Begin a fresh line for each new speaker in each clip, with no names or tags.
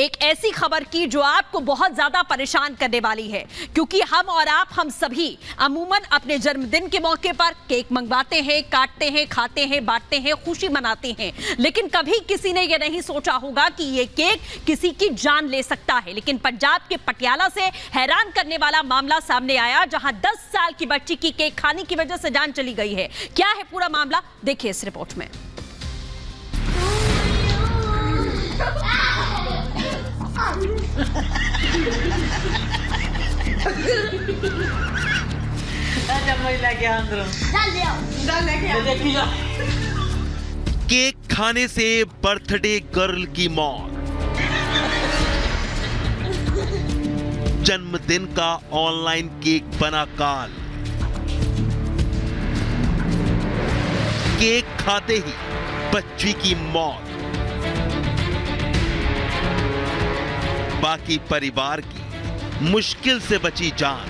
एक ऐसी खबर की जो आपको बहुत ज्यादा परेशान करने वाली है, क्योंकि हम और आप हम सभी अमूमन अपने जन्मदिन के मौके पर केक मंगवाते हैं, काटते हैं, खाते हैं, बांटते हैं, खुशी मनाते हैं। लेकिन कभी किसी ने यह नहीं सोचा होगा कि यह केक किसी की जान ले सकता है। लेकिन पंजाब के पटियाला से हैरान करने वाला मामला सामने आया, जहां 10 साल की बच्ची की केक खाने की वजह से जान चली गई है। क्या है पूरा मामला, देखिए इस रिपोर्ट में।
केक खाने से बर्थडे गर्ल की मौत। जन्मदिन का ऑनलाइन केक बना काल। केक खाते ही बच्ची की मौत। बाकी परिवार की मुश्किल से बची जान।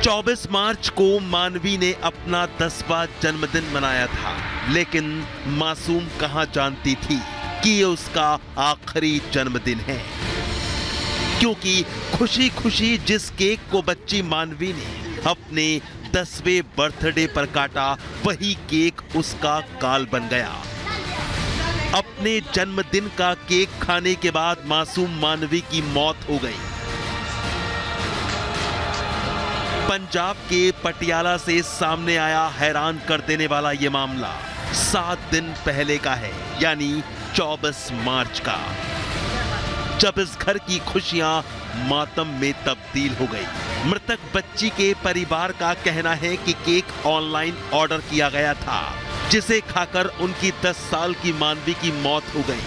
24 मार्च को मानवी ने अपना 10वां जन्मदिन मनाया था, लेकिन मासूम कहां जानती थी कि ये उसका आखिरी जन्मदिन है। क्योंकि खुशी खुशी जिस केक को बच्ची मानवी ने अपने 10वें बर्थडे पर काटा, वही केक उसका काल बन गया। अपने जन्मदिन का केक खाने के बाद मासूम मानवी की मौत हो गई। पंजाब के पटियाला से सामने आया हैरान कर देने वाला यह मामला 7 दिन पहले का है, यानी 24 मार्च का, जब इस घर की खुशियां मातम में तब्दील हो गई। मृतक बच्ची के परिवार का कहना है कि केक ऑनलाइन ऑर्डर किया गया था, जिसे खाकर उनकी 10 साल की मानवी की मौत हो गई।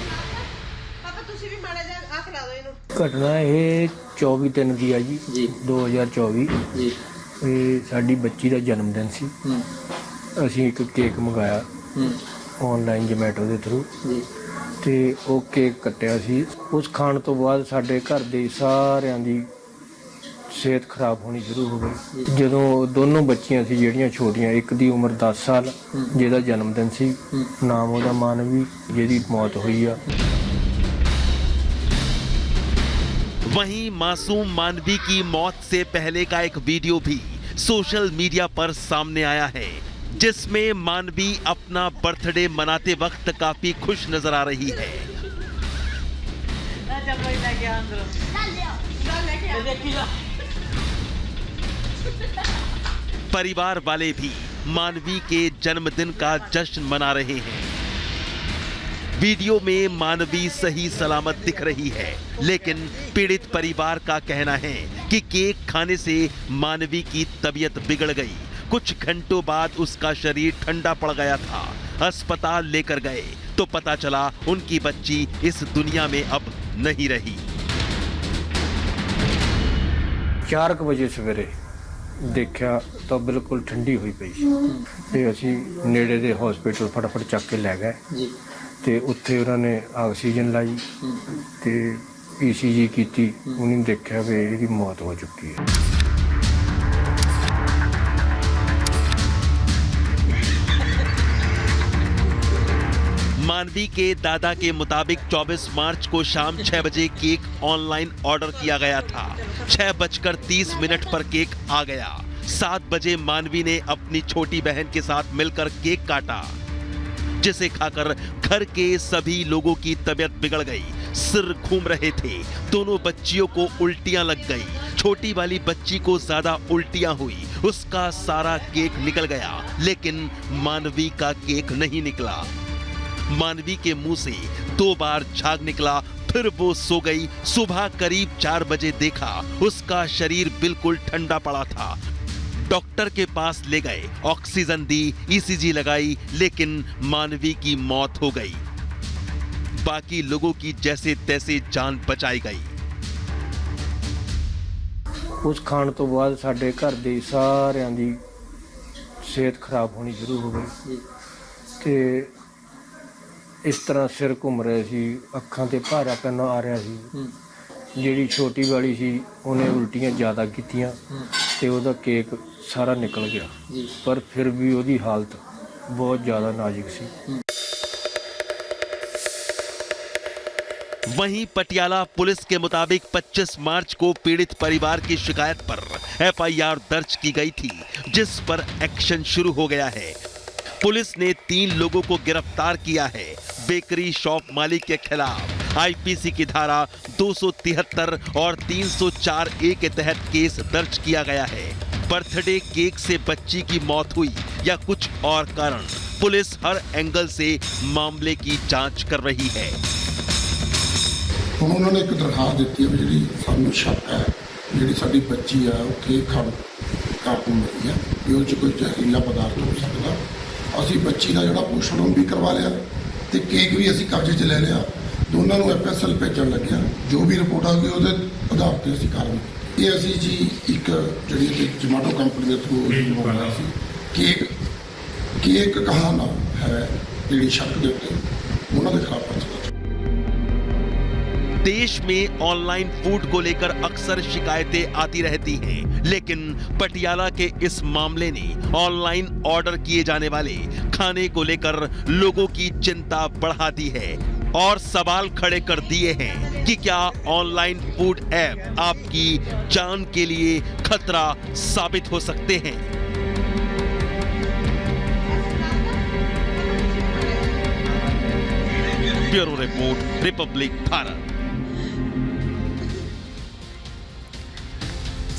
घटना ये 24 दिन की है जी 2024 जी। साडी बच्ची का जन्मदिन सी। असीं एक केक मंगाया ऑनलाइन जोमैटो के थ्रू ते वो केक कट्टिया सी। उस खाण तो बाद साडे घर दे सारियां दी सेहत खराब होनी शुरू हो गई। ਜਦੋਂ दोनों बच्चियां सी ਜਿਹੜੀਆਂ ਛੋਟੀਆਂ, ਇੱਕ ਦੀ ਉਮਰ 10 ਸਾਲ ਜਿਹਦਾ ਜਨਮਦਿਨ ਸੀ, ਨਾਮ ਉਹਦਾ ਮਾਨਵੀ, ਜਿਹਦੀ मौत हुई ਆ।
वहीं मासूम मानवी की मौत से पहले का एक वीडियो भी सोशल मीडिया पर सामने आया है, जिसमें मानवी अपना बर्थडे मनाते वक्त काफी खुश नजर आ रही है। परिवार वाले भी मानवी के जन्मदिन का जश्न मना रहे हैं। वीडियो में मानवी सही सलामत दिख रही है, लेकिन पीड़ित परिवार का कहना है कि केक खाने से मानवी की तबीयत बिगड़ गई। कुछ घंटों बाद उसका शरीर ठंडा पड़ गया था। अस्पताल लेकर गए तो पता चला उनकी बच्ची इस दुनिया में अब नहीं रही।
4 बजे सवेरे देखा तो बिल्कुल ठंडी हुई पई ते असीं नेड़े दे हॉस्पिटल फटाफट चक के लै गए ते उत्थे उन्होंने ऑक्सीजन लाई ते ECG कीती। उन्हें देखा भी इसकी मौत हो चुकी है।
मानवी के दादा के मुताबिक 24 मार्च को शाम 6 बजे केक ऑनलाइन ऑर्डर किया गया था। 6:30 पर केक आ गया। 7 बजे मानवी ने अपनी छोटी बहन के साथ मिलकर केक काटा, जिसे खाकर घर के सभी लोगों की तबीयत बिगड़ गई। सिर घूम रहे थे। दोनों बच्चियों को उल्टियां लग गई। छोटी वाली बच्ची को ज्यादा उल्टियां हुई। उसका सारा केक निकल गया, लेकिन मानवी का केक नहीं निकला। मानवी के मुंह से 2 बार झाग निकला, फिर वो सो गई। सुबह करीब 4 बजे देखा उसका शरीर बिल्कुल ठंडा पड़ा था। डॉक्टर के पास ले गए, ऑक्सीजन दी, ECG लगाई, लेकिन मानवी की मौत हो गई। बाकी लोगों की जैसे तैसे जान बचाई गई।
उस खाण तो बाद साडे घर दे सारियां दी सेहत खराब होनी शुरू हो गई ते इस तरह सिर घूम रहे सी, अखां ते भारापन आ रहा सी। ਜਿਹੜੀ छोटी वाली सी उन्हें उल्टियां ज़्यादा कीतियां ते ਉਹਦਾ केक सारा निकल गया, पर फिर भी ਉਹਦੀ हालत बहुत ज़्यादा नाजुक सी।
वहीं पटियाला पुलिस के मुताबिक 25 मार्च को पीड़ित परिवार की शिकायत पर एफआईआर दर्ज की गई थी, जिस पर एक्शन शुरू हो गया है। पुलिस ने 3 लोगों को गिरफ्तार किया है। बेकरी शॉप मालिक के खिलाफ आईपीसी की धारा 273 और 304A के तहत केस दर्ज किया गया है। बर्थडे केक से बच्ची की मौत हुई या कुछ और कारण, पुलिस हर एंगल से मामले की जांच कर रही है।
उन्होंने एक दरखास्त दी है जी सानू शक है जी साडी बच्ची है वो केक खाण काटून मिली है ये कोई जहरीला पदार्थ हो सकता। ਅਸੀਂ ਬੱਚੀ ਦਾ ਜਿਹੜਾ ਪੋਸਟਮਾਰਟਮ ਵੀ ਕਰਵਾ ਲਿਆ ਤੇ ਕੇਕ ਵੀ ਅਸੀਂ ਕਬਜ਼ੇ 'ਚ ਲੈ ਲਿਆ। ਦੋਨਾਂ ਨੂੰ ਐਫਐਸਐਲ ਭੇਜਣ ਲੱਗਿਆ। ਜੋ ਵੀ ਰਿਪੋਰਟ ਆ ਗਈ ਉਹਦੇ ਆਧਾਰ ਤੇ ਅਸੀਂ ਕਾਰਵਾਈ ਕੀਤੀ। ਇਹ ਅਸੀਂ ਜੀ ਇੱਕ ਜਿਹੜੀ ਜਮਾਟੋ ਕੰਪਨੀ ਦੇ ਥਰੂ ਮੰਗਵਾਇਆ ਸੀ ਕੇਕ ਕਹਾਣਾ ਹੈ ਜਿਹੜੀ ਸ਼ੱਕ ਦੇ ਉੱਤੇ ਉਹਨਾਂ ਦੇ ਖਿਲਾਫ ਪਰਚਾ।
देश में ऑनलाइन फूड को लेकर अक्सर शिकायतें आती रहती हैं, लेकिन पटियाला के इस मामले ने ऑनलाइन ऑर्डर किए जाने वाले खाने को लेकर लोगों की चिंता बढ़ा दी है और सवाल खड़े कर दिए हैं कि क्या ऑनलाइन फूड ऐप आपकी जान के लिए खतरा साबित हो सकते हैं। Bureau report, Republic Bharat.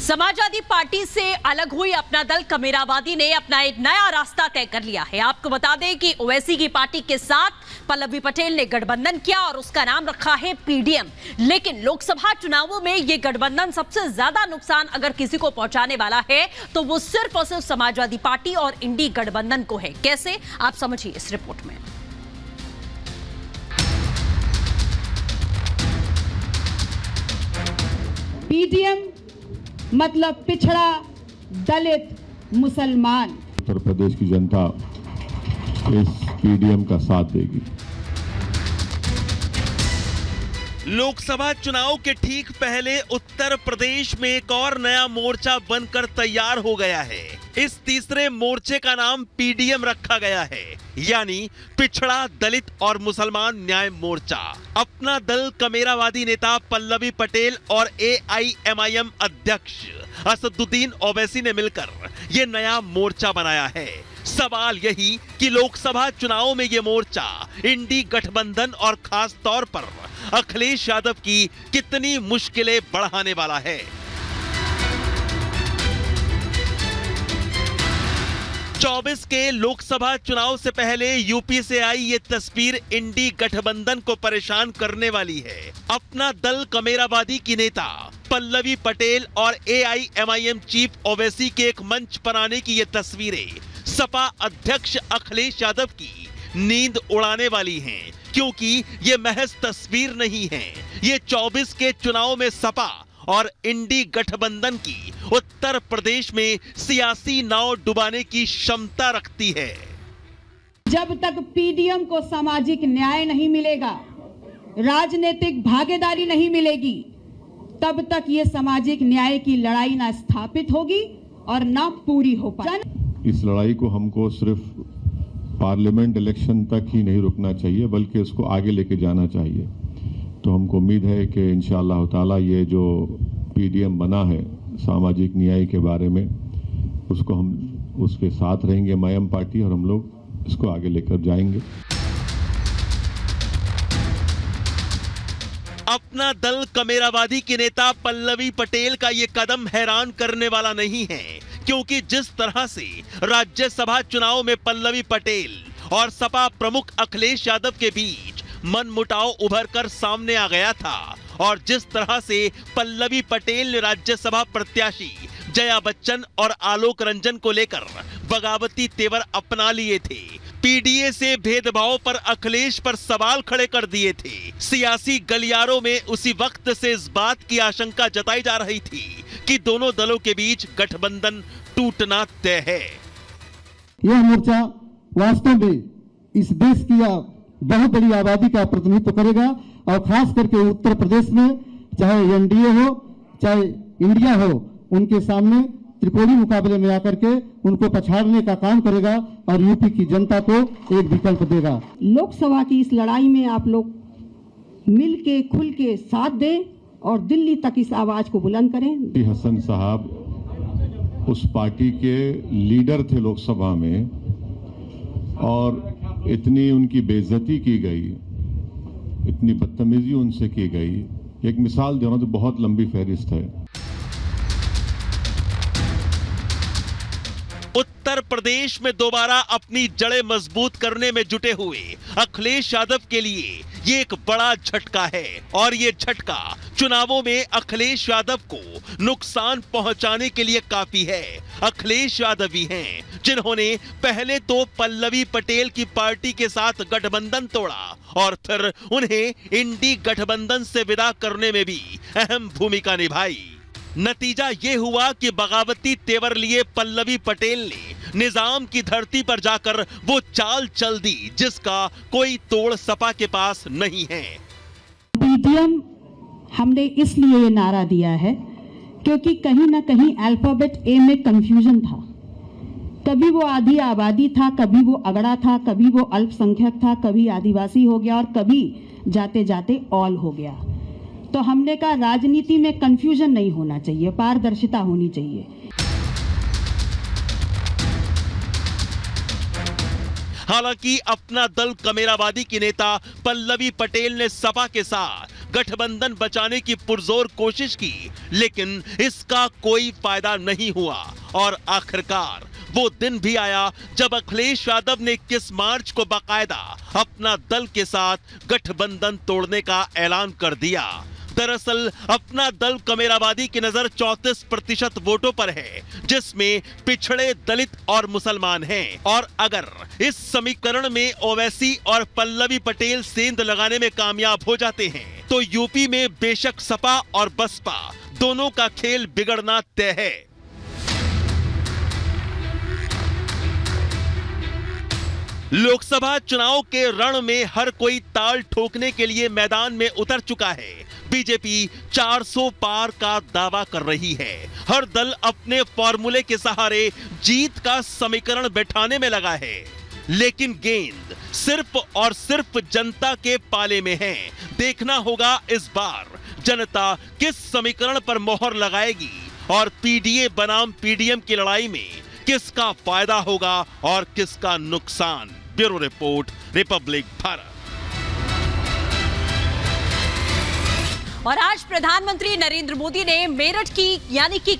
Samajwadi party से अलग हुई अपना दल कमेरावादी ने अपना एक नया रास्ता तय कर लिया है। आपको बता दें कि ओवैसी की पार्टी के साथ पल्लवी पटेल ने गठबंधन किया और उसका नाम रखा है पीडीएम। लेकिन लोकसभा चुनावों में यह गठबंधन सबसे ज्यादा नुकसान अगर किसी को पहुंचाने वाला है तो वो सिर्फ और सिर्फ समाजवादी पार्टी और इंडी गठबंधन को है। कैसे, आप समझिए इस रिपोर्ट में।
पीडीएम मतलब पिछड़ा, दलित, मुसलमान।
उत्तर प्रदेश की जनता इस पीडीएम का साथ देगी।
लोकसभा चुनाव के ठीक पहले उत्तर प्रदेश में एक और नया मोर्चा बनकर तैयार हो गया है। इस तीसरे मोर्चे का नाम पीडीएम रखा गया है, यानी पिछड़ा, दलित और मुसलमान न्याय मोर्चा। अपना दल कमेरावादी नेता पल्लवी पटेल और एआईएमआईएम अध्यक्ष असदुद्दीन ओवैसी ने मिलकर यह नया मोर्चा बनाया है। सवाल यही कि लोकसभा चुनाव में यह मोर्चा इंडी गठबंधन और खास तौर पर अखिलेश यादव की कितनी मुश्किलें बढ़ाने वाला है। 24 के लोकसभा चुनाव से पहले यूपी से आई ये तस्वीर इंडी गठबंधन को परेशान करने वाली है। अपना दल कमेरावादी की नेता पल्लवी पटेल और एआईएमआईएम चीफ ओवैसी के एक मंच पर आने की ये तस्वीरें सपा अध्यक्ष अखिलेश यादव की नींद उड़ाने वाली हैं, क्योंकि ये महज तस्वीर नहीं है, ये 24 के चुनाव में सपा और इंडी गठबंधन की उत्तर प्रदेश में सियासी नाव डुबाने की क्षमता रखती है।
जब तक पीडीएम को सामाजिक न्याय नहीं मिलेगा, राजनीतिक भागीदारी नहीं मिलेगी, तब तक ये सामाजिक न्याय की लड़ाई ना स्थापित होगी और ना पूरी हो पाएगी।
इस लड़ाई को हमको सिर्फ पार्लियामेंट इलेक्शन तक ही नहीं रुकना चाहिए, बल्कि इसको आगे लेके जाना चाहिए। तो हमको उम्मीद है कि इंशाअल्लाह ताला ये जो पीडीएम बना है सामाजिक न्याय के बारे में, उसको हम उसके साथ रहेंगे एमआईएम पार्टी, और हम लोग इसको आगे लेकर जाएंगे।
अपना दल कमेरावादी की नेता पल्लवी पटेल का ये कदम हैरान करने वाला नहीं है, क्योंकि जिस तरह से राज्यसभा चुनाव में पल्लवी पटेल और सपा प्रमुख अखिलेश यादव के बीच मनमुटाव उभर कर सामने आ गया था, और जिस तरह से पल्लवी पटेल ने राज्यसभा प्रत्याशी जया बच्चन और आलोक रंजन को लेकर बगावती तेवर अपना लिए थे, पीडीए से भेदभाव पर अखिलेश पर सवाल खड़े कर दिए थे, सियासी गलियारों में उसी वक्त से इस बात की आशंका जताई जा रही थी कि दोनों दलों के बीच गठबंधन टूटना तय है।
यह मोर्चा वास्तव में इस देश की बहुत बड़ी आबादी का प्रतिनिधित्व करेगा, और खास करके उत्तर प्रदेश में चाहे एनडीए हो चाहे इंडिया हो, उनके सामने त्रिकोणीय मुकाबले में आकर के उनको पछाड़ने का काम करेगा और यूपी की जनता को एक विकल्प देगा।
लोकसभा की इस लड़ाई में आप लोग मिल के खुल के साथ दें और दिल्ली तक इस आवाज को बुलंद करें।
हसन साहब उस पार्टी के लीडर थे लोकसभा में और इतनी उनकी बेइज्जती की गई, इतनी बदतमीजी उनसे की गई। एक मिसाल देना तो बहुत लंबी फहरिस्त है।
उत्तर प्रदेश में दोबारा अपनी जड़ें मजबूत करने में जुटे हुए अखिलेश यादव के लिए ये एक बड़ा झटका है और ये झटका चुनावों में अखिलेश यादव को नुकसान पहुंचाने के लिए काफी है। अखिलेश यादव ही हैं जिन्होंने पहले तो पल्लवी पटेल की पार्टी के साथ गठबंधन तोड़ा और फिर उन्हें इंडी गठबंधन से विदा करने में भी अहम भूमिका निभाई। नतीजा ये हुआ कि बगावती तेवर लिए पल्लवी पटेल ने निजाम की धरती पर जाकर वो चाल चल दी जिसका कोई तोड़ सपा के पास नहीं है।
पीडीएम हमने इसलिए ये नारा दिया है क्योंकि कहीं ना कहीं अल्फाबेट ए में कंफ्यूजन था। कभी वो आधी आबादी था, कभी वो अगड़ा था, कभी वो अल्पसंख्यक था, कभी आदिवासी हो गया और कभी जाते जाते ऑल हो गया। तो हमने कहा राजनीति में कंफ्यूजन नहीं होना चाहिए, पारदर्शिता होनी चाहिए।
हालांकि अपना दल कमेरावादी की नेता पल्लवी पटेल ने सपा के साथ गठबंधन बचाने की पुरजोर कोशिश की, लेकिन इसका कोई फायदा नहीं हुआ और आखिरकार वो दिन भी आया जब अखिलेश यादव ने 21 मार्च को बाकायदा अपना दल के साथ गठबंधन तोड़ने का ऐलान कर दिया। दरअसल अपना दल कमेरावादी की नजर 34% वोटों पर है, जिसमें पिछड़े, दलित और मुसलमान हैं। और अगर इस समीकरण में ओवैसी और पल्लवी पटेल सेंध लगाने में कामयाब हो जाते हैं तो यूपी में बेशक सपा और बसपा दोनों का खेल बिगड़ना तय है। लोकसभा चुनाव के रण में हर कोई ताल ठोकने के लिए मैदान में उतर चुका है। बीजेपी 400 पार का दावा कर रही है। हर दल अपने फॉर्मूले के सहारे जीत का समीकरण बैठाने में लगा है, लेकिन गेंद सिर्फ और सिर्फ जनता के पाले में है। देखना होगा इस बार जनता किस समीकरण पर मोहर लगाएगी और पीडीए बनाम पीडीएम की लड़ाई में किसका फायदा होगा और किसका नुकसान। Bureau report, Republic Bharat.
और आज प्रधानमंत्री नरेंद्र मोदी ने मेरठ की यानी कि